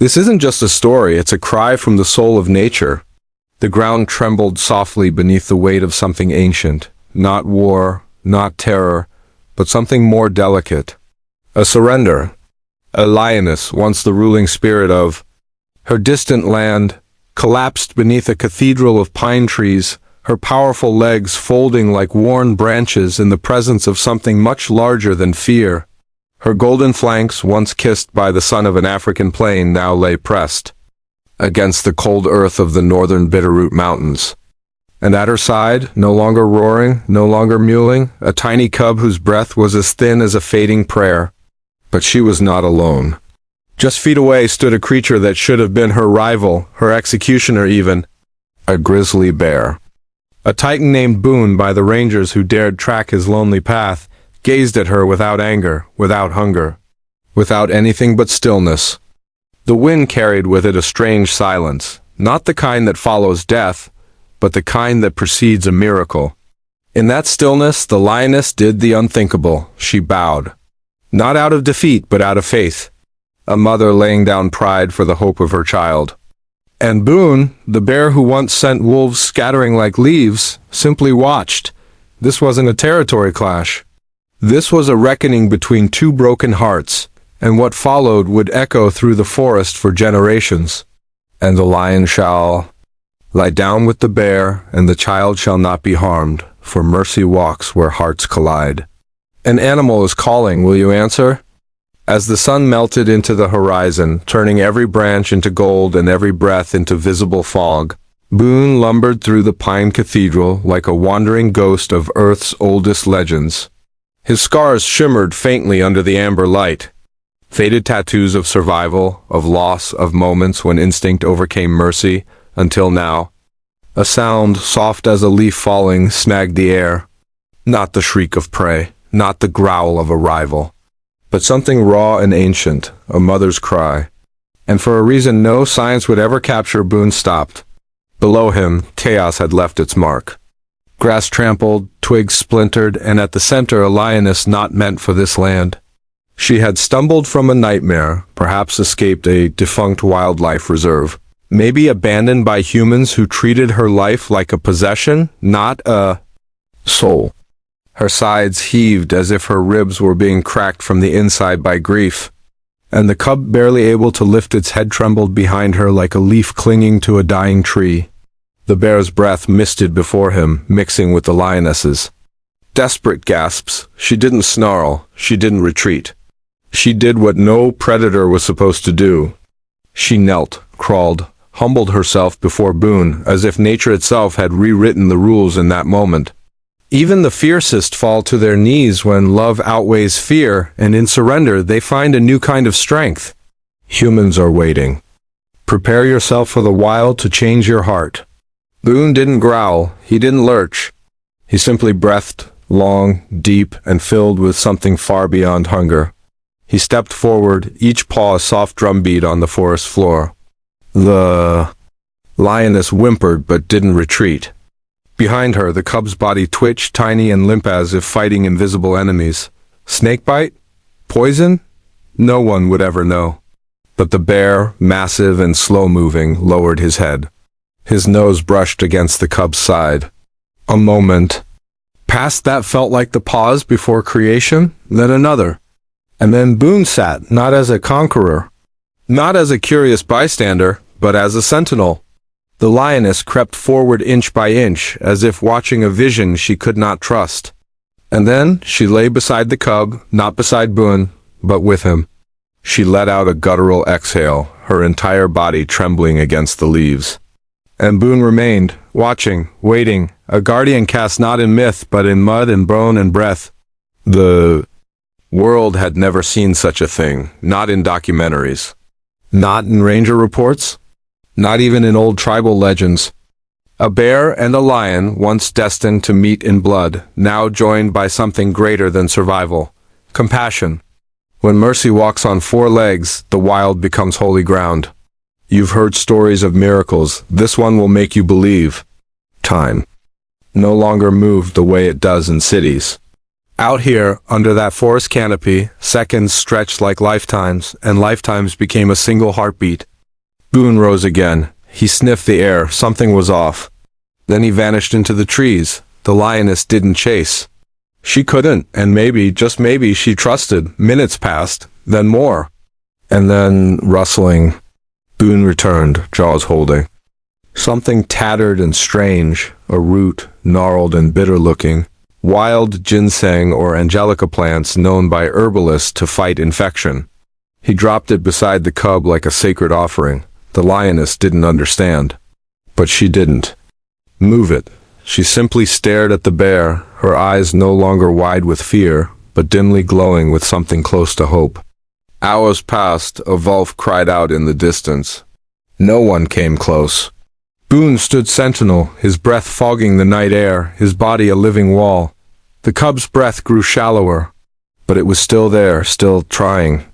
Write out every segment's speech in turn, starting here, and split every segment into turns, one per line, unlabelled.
This isn't just a story, it's a cry from the soul of nature. The ground trembled softly beneath the weight of something ancient, not war, not terror, but something more delicate. A surrender. A lioness, once the ruling spirit of her distant land, collapsed beneath a cathedral of pine trees, her powerful legs folding like worn branches in the presence of something much larger than fear. Her golden flanks, once kissed by the sun of an African plain, now lay pressed against the cold earth of the northern Bitterroot Mountains. And at her side, no longer roaring, no longer mewling, a tiny cub whose breath was as thin as a fading prayer. But she was not alone. Just feet away stood a creature that should have been her rival, her executioner even, a grizzly bear. A titan named Boone by the rangers who dared track his lonely path, gazed at her without anger, without hunger, without anything but stillness. The wind carried with it a strange silence, not the kind that follows death, but the kind that precedes a miracle. In that stillness, the lioness did the unthinkable. She bowed. Not out of defeat, but out of faith. A mother laying down pride for the hope of her child. And Boone, the bear who once sent wolves scattering like leaves, simply watched. This wasn't a territory clash. This was a reckoning between two broken hearts, and what followed would echo through the forest for generations. And the lion shall lie down with the bear, and the child shall not be harmed, for mercy walks where hearts collide. An animal is calling, will you answer? As the sun melted into the horizon, turning every branch into gold and every breath into visible fog, Boone lumbered through the pine cathedral like a wandering ghost of Earth's oldest legends. His scars shimmered faintly under the amber light, faded tattoos of survival, of loss, of moments when instinct overcame mercy, until now. A sound, soft as a leaf falling, snagged the air. Not the shriek of prey, not the growl of a rival, but something raw and ancient, a mother's cry. And for a reason no science would ever capture, Boone stopped. Below him, chaos had left its mark. Grass trampled, twigs splintered, and at the center a lioness not meant for this land. She had stumbled from a nightmare, perhaps escaped a defunct wildlife reserve, maybe abandoned by humans who treated her life like a possession, not a soul. Her sides heaved as if her ribs were being cracked from the inside by grief, and the cub, barely able to lift its head, trembled behind her like a leaf clinging to a dying tree. The bear's breath misted before him, mixing with the lioness's. Desperate gasps. She didn't snarl. She didn't retreat. She did what no predator was supposed to do. She knelt, crawled, humbled herself before Boone, as if nature itself had rewritten the rules in that moment. Even the fiercest fall to their knees when love outweighs fear, and in surrender they find a new kind of strength. Humans are waiting. Prepare yourself for the wild to change your heart. Boone didn't growl, he didn't lurch. He simply breathed, long, deep, and filled with something far beyond hunger. He stepped forward, each paw a soft drumbeat on the forest floor. The lioness whimpered but didn't retreat. Behind her, the cub's body twitched, tiny and limp as if fighting invisible enemies. Snakebite? Poison? No one would ever know. But the bear, massive and slow-moving, lowered his head. His nose brushed against the cub's side. A moment. Past that felt like the pause before creation, then another. And then Boone sat, not as a conqueror, not as a curious bystander, but as a sentinel. The lioness crept forward inch by inch, as if watching a vision she could not trust. And then she lay beside the cub, not beside Boone, but with him. She let out a guttural exhale, her entire body trembling against the leaves. And Boone remained, watching, waiting, a guardian cast not in myth, but in mud and bone and breath. The world had never seen such a thing, not in documentaries, not in ranger reports, not even in old tribal legends. A bear and a lion, once destined to meet in blood, now joined by something greater than survival, compassion. When mercy walks on four legs, the wild becomes holy ground. You've heard stories of miracles. This one will make you believe. Time no longer moved the way it does in cities. Out here, under that forest canopy, seconds stretched like lifetimes, and lifetimes became a single heartbeat. Boone rose again. He sniffed the air. Something was off. Then he vanished into the trees. The lioness didn't chase. She couldn't, and maybe, just maybe, she trusted. Minutes passed, then more. And then, rustling, Boone returned, jaws holding. Something tattered and strange, a root, gnarled and bitter-looking. Wild ginseng or angelica plants known by herbalists to fight infection. He dropped it beside the cub like a sacred offering. The lioness didn't understand. But she didn't move it. She simply stared at the bear, her eyes no longer wide with fear, but dimly glowing with something close to hope. Hours passed, a wolf cried out in the distance. No one came close. Boone stood sentinel, his breath fogging the night air, his body a living wall. The cub's breath grew shallower, but it was still there, still trying,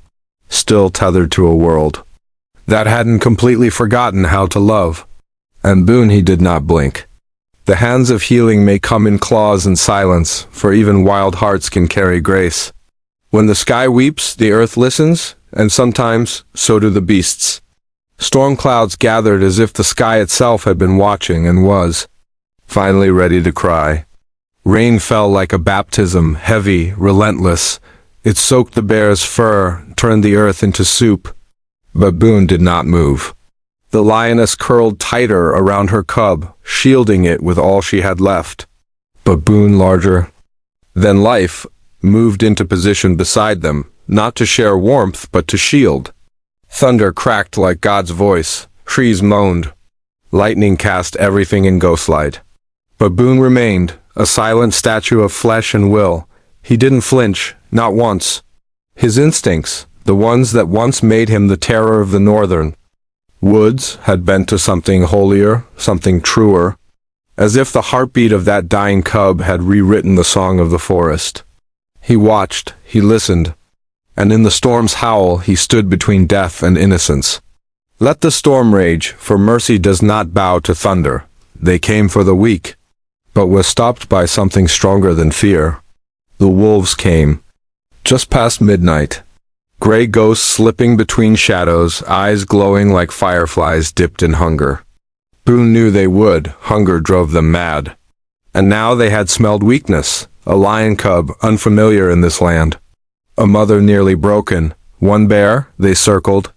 still tethered to a world that hadn't completely forgotten how to love. And Boone, he did not blink. The hands of healing may come in claws and silence, for even wild hearts can carry grace. When the sky weeps, the earth listens, and sometimes so do the beasts. Storm clouds gathered as if the sky itself had been watching and was, finally ready to cry. Rain fell like a baptism, heavy, relentless. It soaked the bear's fur, turned the earth into soup. But Boone did not move. The lioness curled tighter around her cub, shielding it with all she had left. But Boone, larger than life, moved into position beside them, not to share warmth but to shield. Thunder cracked like God's voice, trees moaned. Lightning cast everything in ghostlight. But Boone remained, a silent statue of flesh and will. He didn't flinch, not once. His instincts, the ones that once made him the terror of the northern woods, had bent to something holier, something truer, as if the heartbeat of that dying cub had rewritten the song of the forest. He watched, he listened, and in the storm's howl he stood between death and innocence. Let the storm rage, for mercy does not bow to thunder. They came for the weak, but was stopped by something stronger than fear. The wolves came. Just past midnight. Gray ghosts slipping between shadows, eyes glowing like fireflies dipped in hunger. Boone knew they would. Hunger drove them mad. And now they had smelled weakness, a lion cub, unfamiliar in this land. A mother nearly broken. One bear, they circled.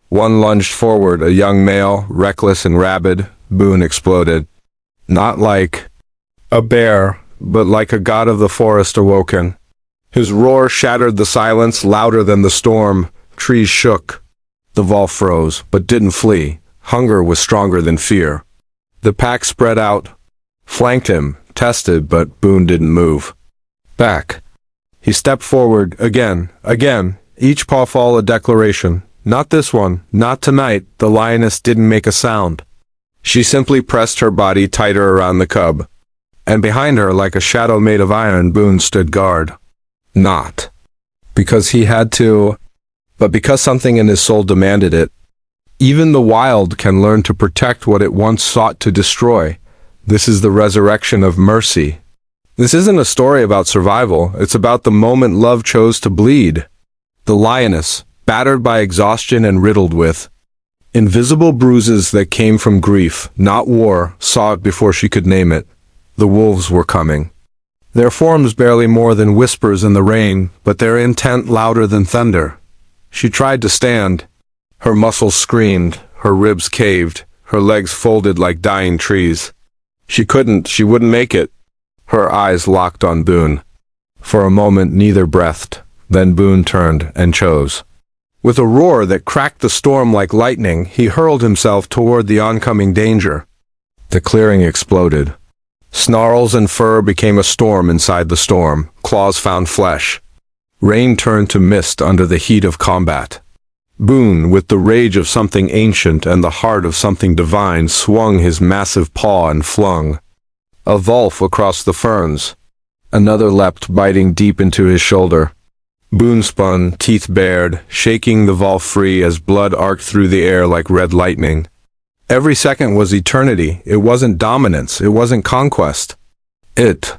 One lunged forward, a young male, reckless and rabid. Boone exploded. Not like a bear, but like a god of the forest awoken. His roar shattered the silence, louder than the storm. Trees shook. The wolf froze, but didn't flee. Hunger was stronger than fear. The pack spread out, flanked him, tested, but Boone didn't move. Back. He stepped forward, again, each pawfall a declaration. Not this one, not tonight. The lioness didn't make a sound. She simply pressed her body tighter around the cub. And behind her, like a shadow made of iron, Boone stood guard. Not because he had to, but because something in his soul demanded it. Even the wild can learn to protect what it once sought to destroy. This is the resurrection of mercy. This isn't a story about survival. It's about the moment love chose to bleed. The lioness, battered by exhaustion and riddled with invisible bruises that came from grief, not war, saw it before she could name it. The wolves were coming. Their forms barely more than whispers in the rain, but their intent louder than thunder. She tried to stand. Her muscles screamed, her ribs caved, her legs folded like dying trees. She wouldn't make it. Her eyes locked on Boone. For a moment neither breathed, then Boone turned and chose. With a roar that cracked the storm like lightning, he hurled himself toward the oncoming danger. The clearing exploded. Snarls and fur became a storm inside the storm. Claws found flesh. Rain turned to mist under the heat of combat. Boone, with the rage of something ancient and the heart of something divine, swung his massive paw and flung a wolf across the ferns. Another leapt, biting deep into his shoulder. Boone spun, teeth bared, shaking the wolf free as blood arced through the air like red lightning. Every second was eternity. It wasn't dominance. It wasn't conquest. It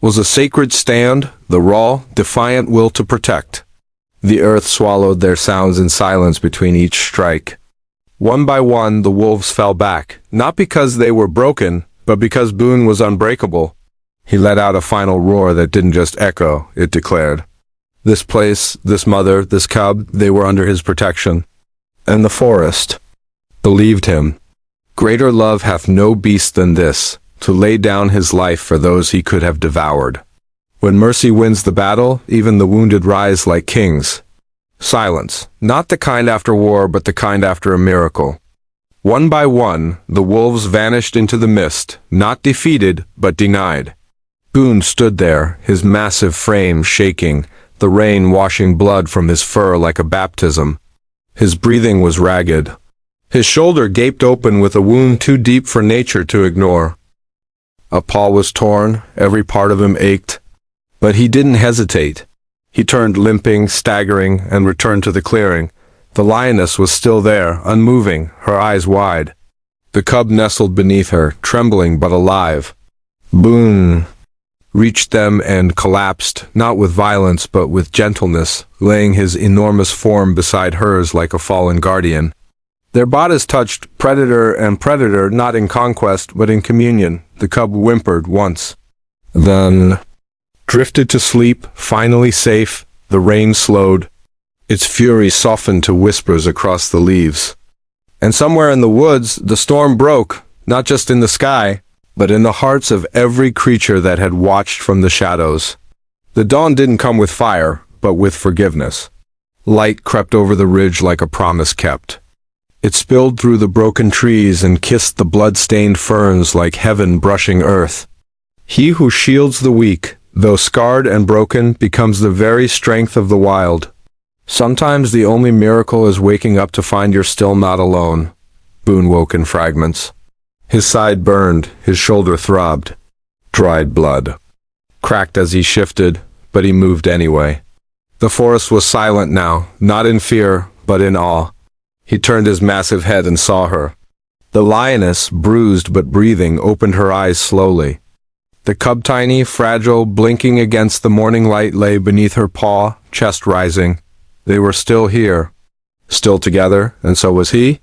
was a sacred stand, the raw, defiant will to protect. The earth swallowed their sounds in silence between each strike. One by one, the wolves fell back, not because they were broken, but because Boone was unbreakable. He let out a final roar that didn't just echo, it declared. This place, this mother, this cub, they were under his protection. And the forest believed him. Greater love hath no beast than this, to lay down his life for those he could have devoured. When mercy wins the battle, even the wounded rise like kings. Silence, not the kind after war, but the kind after a miracle. One by one, the wolves vanished into the mist, not defeated, but denied. Boone stood there, his massive frame shaking, the rain washing blood from his fur like a baptism. His breathing was ragged. His shoulder gaped open with a wound too deep for nature to ignore. A paw was torn, every part of him ached. But he didn't hesitate. He turned limping, staggering, and returned to the clearing. The lioness was still there, unmoving, her eyes wide. The cub nestled beneath her, trembling but alive. Boone reached them and collapsed, not with violence but with gentleness, laying his enormous form beside hers like a fallen guardian. Their bodies touched, predator and predator, not in conquest but in communion. The cub whimpered once, then drifted to sleep, finally safe. The rain slowed. Its fury softened to whispers across the leaves. And somewhere in the woods, the storm broke, not just in the sky, but in the hearts of every creature that had watched from the shadows. The dawn didn't come with fire, but with forgiveness. Light crept over the ridge like a promise kept. It spilled through the broken trees and kissed the blood-stained ferns like heaven brushing earth. He who shields the weak, though scarred and broken, becomes the very strength of the wild. Sometimes the only miracle is waking up to find you're still not alone. Boone woke in fragments. His side burned, his shoulder throbbed. Dried blood cracked as he shifted, but he moved anyway. The forest was silent now, not in fear, but in awe. He turned his massive head and saw her. The lioness, bruised but breathing, opened her eyes slowly. The cub, tiny, fragile, blinking against the morning light, lay beneath her paw, chest rising. They were still here, still together, and so was he.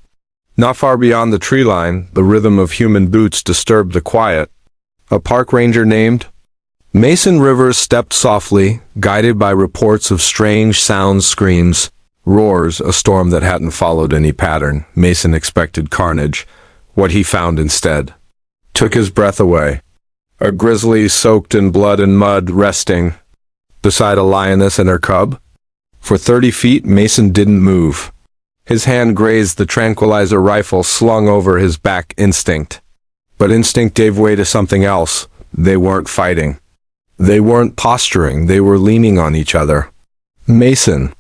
Not far beyond the tree line, the rhythm of human boots disturbed the quiet. A park ranger named Mason Rivers stepped softly, guided by reports of strange sounds, screams, roars, a storm that hadn't followed any pattern. Mason expected carnage. What he found instead took his breath away. A grizzly soaked in blood and mud, resting beside a lioness and her cub. For 30 feet, Mason didn't move. His hand grazed the tranquilizer rifle slung over his back. Instinct. But instinct gave way to something else. They weren't fighting. They weren't posturing. They were leaning on each other. Mason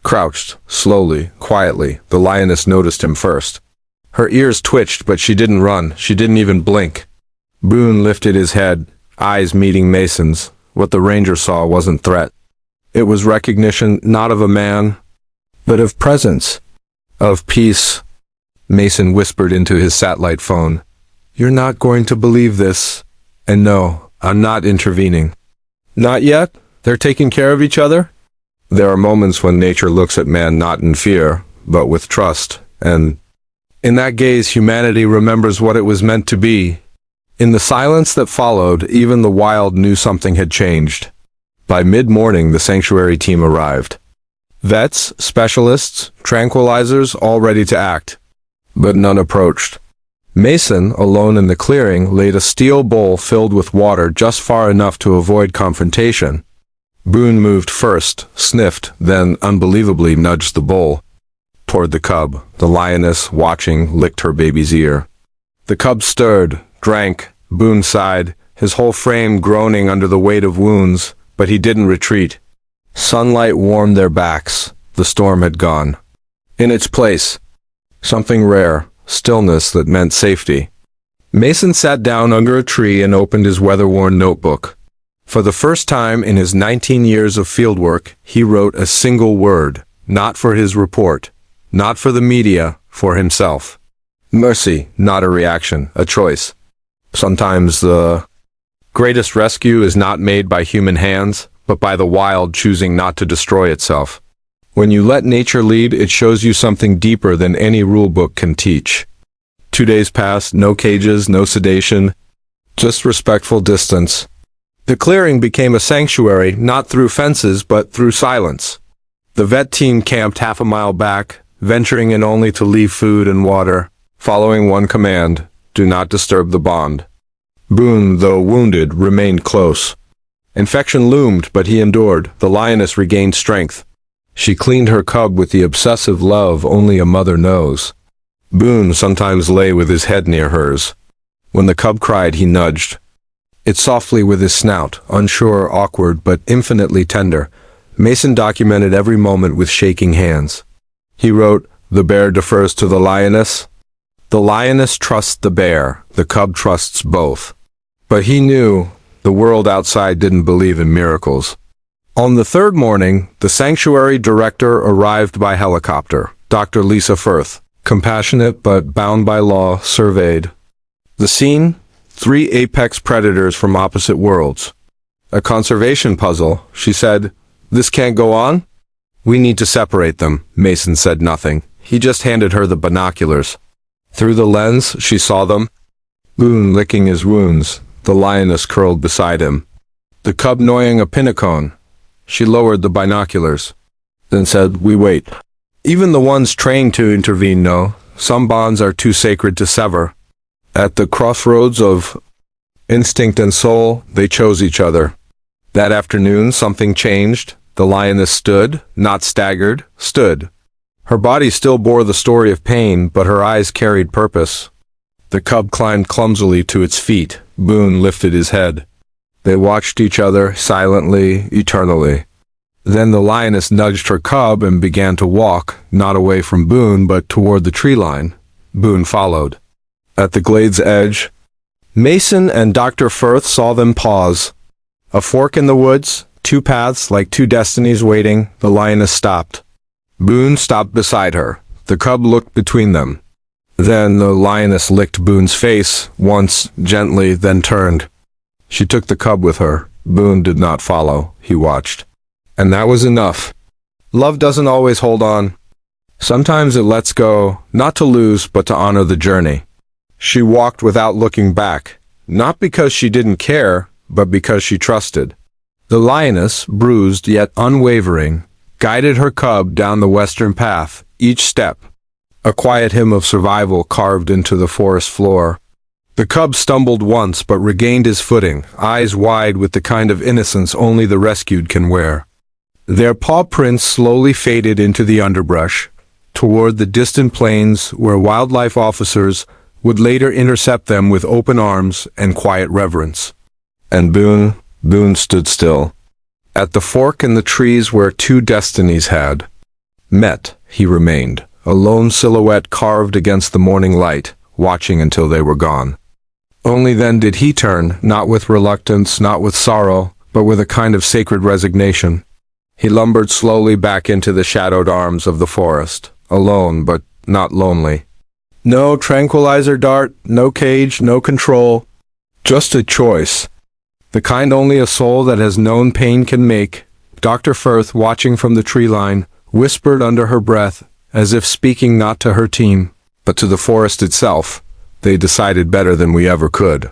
crouched, slowly, quietly. The lioness noticed him first. Her ears twitched, but she didn't run. She didn't even blink. Boone lifted his head, eyes meeting Mason's. What the ranger saw wasn't threat. It was recognition, not of a man, but of presence, of peace. Mason whispered into his satellite phone, "You're not going to believe this. And no, I'm not intervening." Not yet? They're taking care of each other? There are moments when nature looks at man not in fear, but with trust, and in that gaze humanity remembers what it was meant to be. In the silence that followed, even the wild knew something had changed. By mid-morning, the sanctuary team arrived. Vets, specialists, tranquilizers, all ready to act. But none approached. Mason, alone in the clearing, laid a steel bowl filled with water just far enough to avoid confrontation. Boone moved first, sniffed, then unbelievably nudged the bowl toward the cub. The lioness, watching, licked her baby's ear. The cub stirred, drank. Boone sighed, his whole frame groaning under the weight of wounds, but he didn't retreat. Sunlight warmed their backs. The storm had gone. In its place, something rare, stillness that meant safety. Mason sat down under a tree and opened his weather-worn notebook. For the first time in his 19 years of fieldwork, he wrote a single word, not for his report, not for the media, for himself. Mercy, not a reaction, a choice. Sometimes the greatest rescue is not made by human hands, but by the wild choosing not to destroy itself. When you let nature lead, it shows you something deeper than any rule book can teach. 2 days passed, no cages, no sedation, just respectful distance. The clearing became a sanctuary, not through fences, but through silence. The vet team camped half a mile back, venturing in only to leave food and water, following one command: do not disturb the bond. Boone, though wounded, remained close. Infection loomed, but he endured. The lioness regained strength. She cleaned her cub with the obsessive love only a mother knows. Boone sometimes lay with his head near hers. When the cub cried, he nudged it softly with his snout, unsure, awkward, but infinitely tender. Mason documented every moment with shaking hands. He wrote, "The bear defers to the lioness. The lioness trusts the bear, the cub trusts both." But he knew the world outside didn't believe in miracles. On the third morning, the sanctuary director arrived by helicopter. Dr. Lisa Firth, compassionate but bound by law, surveyed the scene. 3 apex predators from opposite worlds. A conservation puzzle, she said. This can't go on? We need to separate them. Mason said nothing. He just handed her the binoculars. Through the lens, she saw them. Boone licking his wounds, the lioness curled beside him. The cub gnawing a pinnacone. She lowered the binoculars, then said, "We wait." Even the ones trained to intervene know, some bonds are too sacred to sever. At the crossroads of instinct and soul, they chose each other. That afternoon, something changed. The lioness stood, not staggered, stood. Her body still bore the story of pain, but her eyes carried purpose. The cub climbed clumsily to its feet. Boone lifted his head. They watched each other, silently, eternally. Then the lioness nudged her cub and began to walk, not away from Boone, but toward the tree line. Boone followed. At the glade's edge, Mason and Dr. Firth saw them pause. A fork in the woods, 2 paths like 2 destinies waiting. The lioness stopped. Boone stopped beside her. The cub looked between them. Then the lioness licked Boone's face, once, gently, then turned. She took the cub with her. Boone did not follow. He watched. And that was enough. Love doesn't always hold on. Sometimes it lets go, not to lose, but to honor the journey. She walked without looking back, not because she didn't care, but because she trusted. The lioness, bruised yet unwavering, guided her cub down the western path, each step a quiet hymn of survival carved into the forest floor. The cub stumbled once but regained his footing, eyes wide with the kind of innocence only the rescued can wear. Their paw prints slowly faded into the underbrush, toward the distant plains where wildlife officers would later intercept them with open arms and quiet reverence. And Boone stood still. At the fork in the trees where 2 destinies had met, he remained, a lone silhouette carved against the morning light, watching until they were gone. Only then did he turn, not with reluctance, not with sorrow, but with a kind of sacred resignation. He lumbered slowly back into the shadowed arms of the forest, alone but not lonely. No tranquilizer dart, no cage, no control, just a choice. The kind only a soul that has known pain can make. Dr. Firth, watching from the tree line, whispered under her breath, as if speaking not to her team, but to the forest itself. They decided better than we ever could.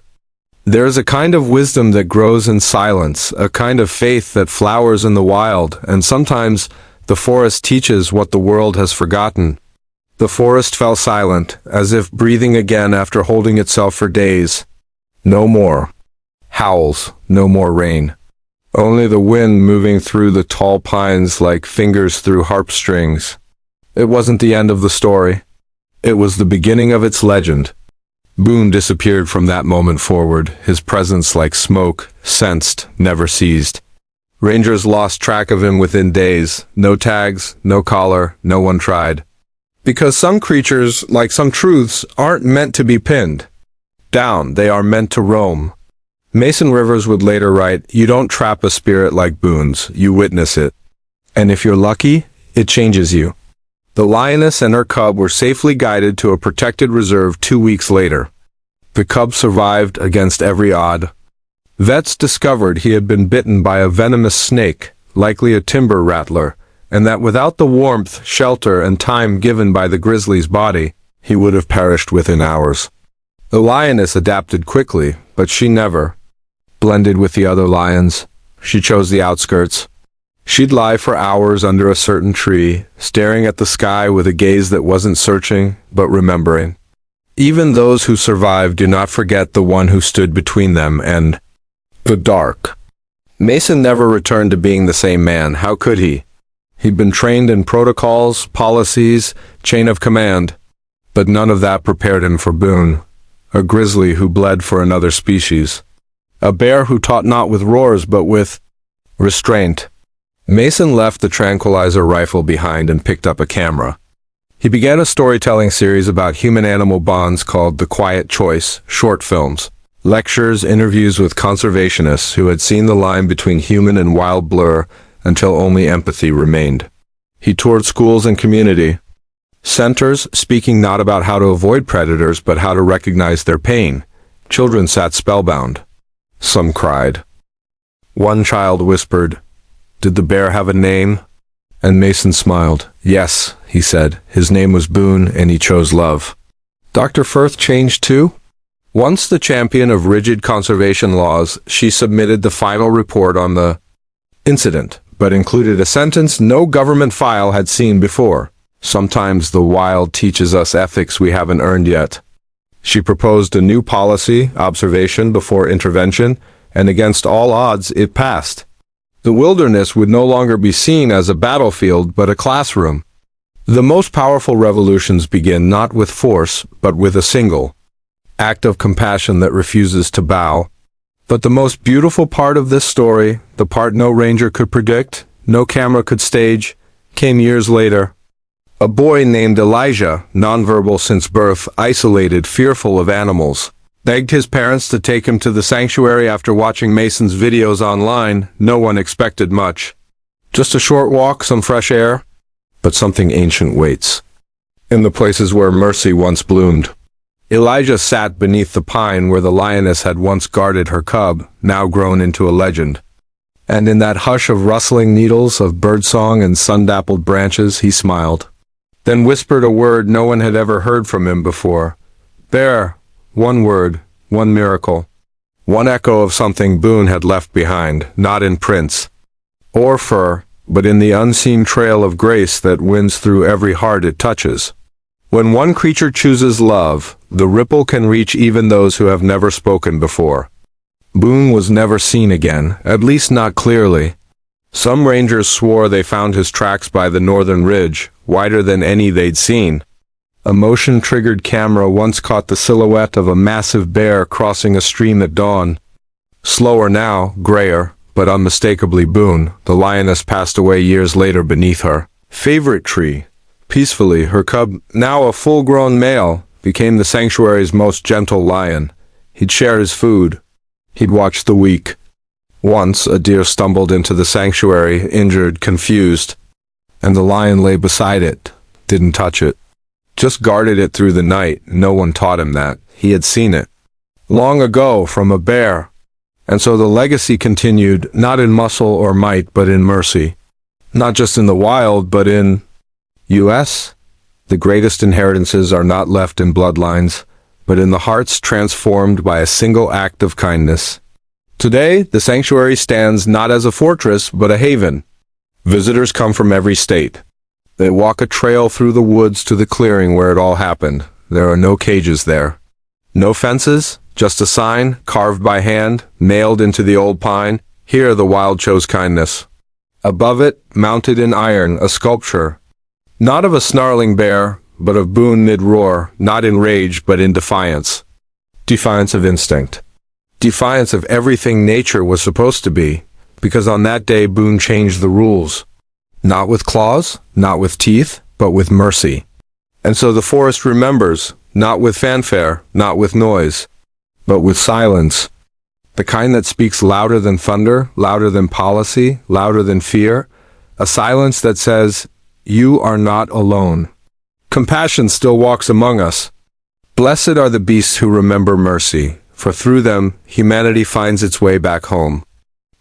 There is a kind of wisdom that grows in silence, a kind of faith that flowers in the wild, and sometimes the forest teaches what the world has forgotten. The forest fell silent, as if breathing again after holding itself for days. No more howls, no more rain. Only the wind moving through the tall pines like fingers through harp strings. It wasn't the end of the story. It was the beginning of its legend. Boone disappeared from that moment forward, his presence like smoke, sensed, never seized. Rangers lost track of him within days. No tags, no collar, no one tried. Because some creatures, like some truths, aren't meant to be pinned down, they are meant to roam. Mason Rivers would later write, "You don't trap a spirit like Boone's, you witness it. And if you're lucky, it changes you." The lioness and her cub were safely guided to a protected reserve 2 weeks later. The cub survived against every odd. Vets discovered he had been bitten by a venomous snake, likely a timber rattler, and that without the warmth, shelter, and time given by the grizzly's body, he would have perished within hours. The lioness adapted quickly, but she never blended with the other lions. She chose the outskirts. She'd lie for hours under a certain tree, staring at the sky with a gaze that wasn't searching, but remembering. Even those who survived do not forget the one who stood between them and the dark. Mason never returned to being the same man. How could he? He'd been trained in protocols, policies, chain of command, but none of that prepared him for Boone, a grizzly who bled for another species, a bear who taught not with roars but with restraint. Mason left the tranquilizer rifle behind and picked up a camera. He began a storytelling series about human-animal bonds called The Quiet Choice, short films, lectures, interviews with conservationists who had seen the line between human and wild blur until only empathy remained. He toured schools and community centers, speaking not about how to avoid predators but how to recognize their pain. Children sat spellbound. Some cried. One child whispered, "Did the bear have a name?" And Mason smiled. "Yes," he said. His name was Boone, and he chose love. Dr. Firth changed too? Once the champion of rigid conservation laws, she submitted the final report on the incident, but included a sentence no government file had seen before. Sometimes the wild teaches us ethics we haven't earned yet. She proposed a new policy, observation before intervention, and against all odds, it passed. The wilderness would no longer be seen as a battlefield but a classroom. The most powerful revolutions begin not with force, but with a single act of compassion that refuses to bow. But the most beautiful part of this story, the part no ranger could predict, no camera could stage, came years later. A boy named Elijah, nonverbal since birth, isolated, fearful of animals, begged his parents to take him to the sanctuary after watching Mason's videos online. No one expected much. Just a short walk, some fresh air, but something ancient waits. In the places where mercy once bloomed. Elijah sat beneath the pine where the lioness had once guarded her cub, now grown into a legend. And in that hush of rustling needles, of birdsong and sun-dappled branches, he smiled. Then whispered a word no one had ever heard from him before. Bear. One word, one miracle. One echo of something Boone had left behind, not in prints or fur, but in the unseen trail of grace that winds through every heart it touches. When one creature chooses love, the ripple can reach even those who have never spoken before. Boone was never seen again, at least not clearly. Some rangers swore they found his tracks by the northern ridge, wider than any they'd seen. A motion-triggered camera once caught the silhouette of a massive bear crossing a stream at dawn. Slower now, grayer, but unmistakably Boone. The lioness passed away years later beneath her favorite tree. Peacefully, her cub, now a full-grown male, became the sanctuary's most gentle lion. He'd share his food. He'd watch the weak. Once, a deer stumbled into the sanctuary, injured, confused, and the lion lay beside it, didn't touch it. Just guarded it through the night. No one taught him that. He had seen it long ago from a bear. And so the legacy continued, not in muscle or might, but in mercy. Not just in the wild, but in U.S. The greatest inheritances are not left in bloodlines, but in the hearts transformed by a single act of kindness. Today, the sanctuary stands not as a fortress, but a haven. Visitors come from every state. They walk a trail through the woods to the clearing where it all happened. There are no cages there. No fences, just a sign, carved by hand, nailed into the old pine. Here the wild chose kindness. Above it, mounted in iron, a sculpture. Not of a snarling bear, but of Boone mid-roar, not in rage, but in defiance. Defiance of instinct. Defiance of everything nature was supposed to be, because on that day Boone changed the rules. Not with claws, not with teeth, but with mercy. And so the forest remembers, not with fanfare, not with noise, but with silence. The kind that speaks louder than thunder, louder than policy, louder than fear. A silence that says, "You are not alone." Compassion still walks among us. Blessed are the beasts who remember mercy, for through them humanity finds its way back home.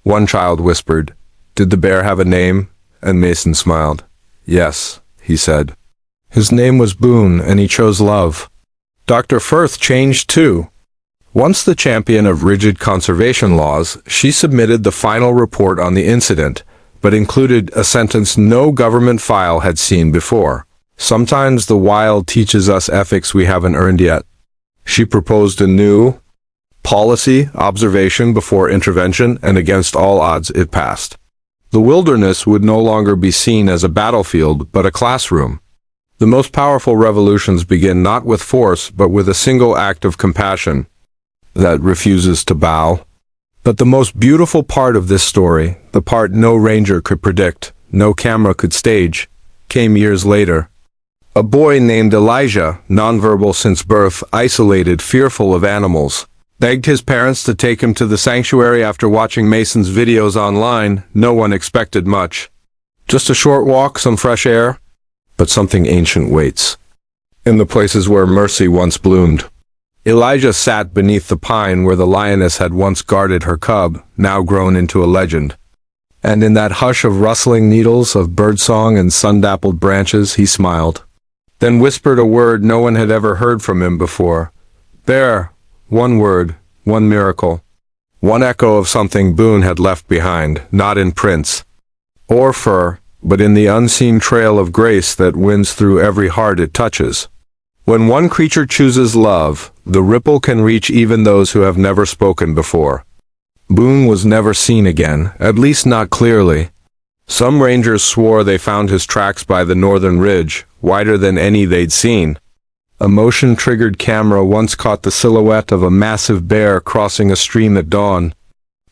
One child whispered, "Did the bear have a name?" and Mason smiled. Yes, he said. His name was Boone, and he chose love. Dr. Firth changed too. Once the champion of rigid conservation laws, she submitted the final report on the incident, but included a sentence no government file had seen before. Sometimes the wild teaches us ethics we haven't earned yet. She proposed a new policy, observation before intervention, and against all odds it passed. The wilderness would no longer be seen as a battlefield, but a classroom. The most powerful revolutions begin not with force, but with a single act of compassion that refuses to bow. But the most beautiful part of this story, the part no ranger could predict, no camera could stage, came years later. A boy named Elijah, nonverbal since birth, isolated, fearful of animals, begged his parents to take him to the sanctuary after watching Mason's videos online. No one expected much. Just a short walk, some fresh air. But something ancient waits. In the places where mercy once bloomed. Elijah sat beneath the pine where the lioness had once guarded her cub, now grown into a legend. And in that hush of rustling needles, of birdsong and sun-dappled branches, he smiled. Then whispered a word no one had ever heard from him before. There, one word, one miracle. One echo of something Boone had left behind, not in prints or fur, but in the unseen trail of grace that winds through every heart it touches. When one creature chooses love, the ripple can reach even those who have never spoken before. Boone was never seen again, at least not clearly. Some rangers swore they found his tracks by the northern ridge, wider than any they'd seen. A motion-triggered camera once caught the silhouette of a massive bear crossing a stream at dawn.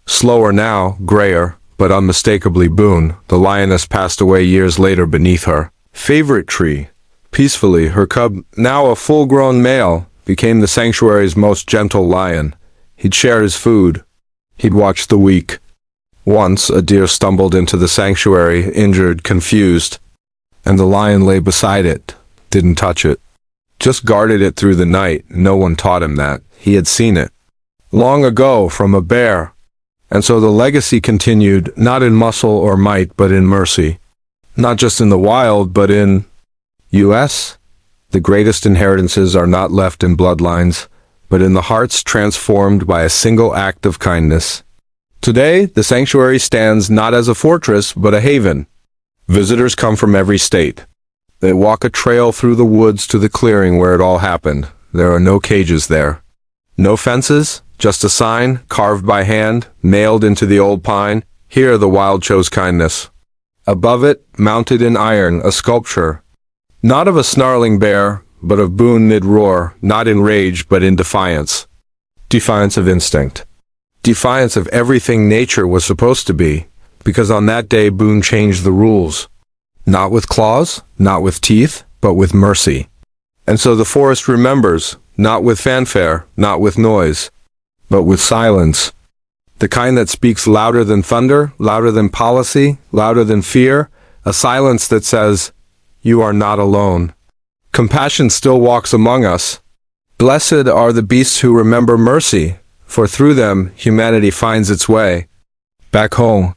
Slower now, grayer, but unmistakably Boone. The lioness passed away years later beneath her favorite tree. Peacefully, her cub, now a full-grown male, became the sanctuary's most gentle lion. He'd share his food. He'd watch the weak. Once, a deer stumbled into the sanctuary, injured, confused, and the lion lay beside it, didn't touch it. Just guarded it through the night. No one taught him that. He had seen it long ago from a bear. And so the legacy continued, not in muscle or might, but in mercy. Not just in the wild, but in U.S. The greatest inheritances are not left in bloodlines, but in the hearts transformed by a single act of kindness. Today, the sanctuary stands not as a fortress, but a haven. Visitors come from every state. They walk a trail through the woods to the clearing where it all happened. There are no cages there. No fences, just a sign, carved by hand, nailed into the old pine. Here the wild chose kindness. Above it, mounted in iron, a sculpture. Not of a snarling bear, but of Boone mid-roar, not in rage, but in defiance. Defiance of instinct. Defiance of everything nature was supposed to be, because on that day Boone changed the rules. Not with claws, not with teeth, but with mercy. And so the forest remembers, not with fanfare, not with noise, but with silence. The kind that speaks louder than thunder, louder than policy, louder than fear, a silence that says, "You are not alone." Compassion still walks among us. Blessed are the beasts who remember mercy, for through them humanity finds its way back home.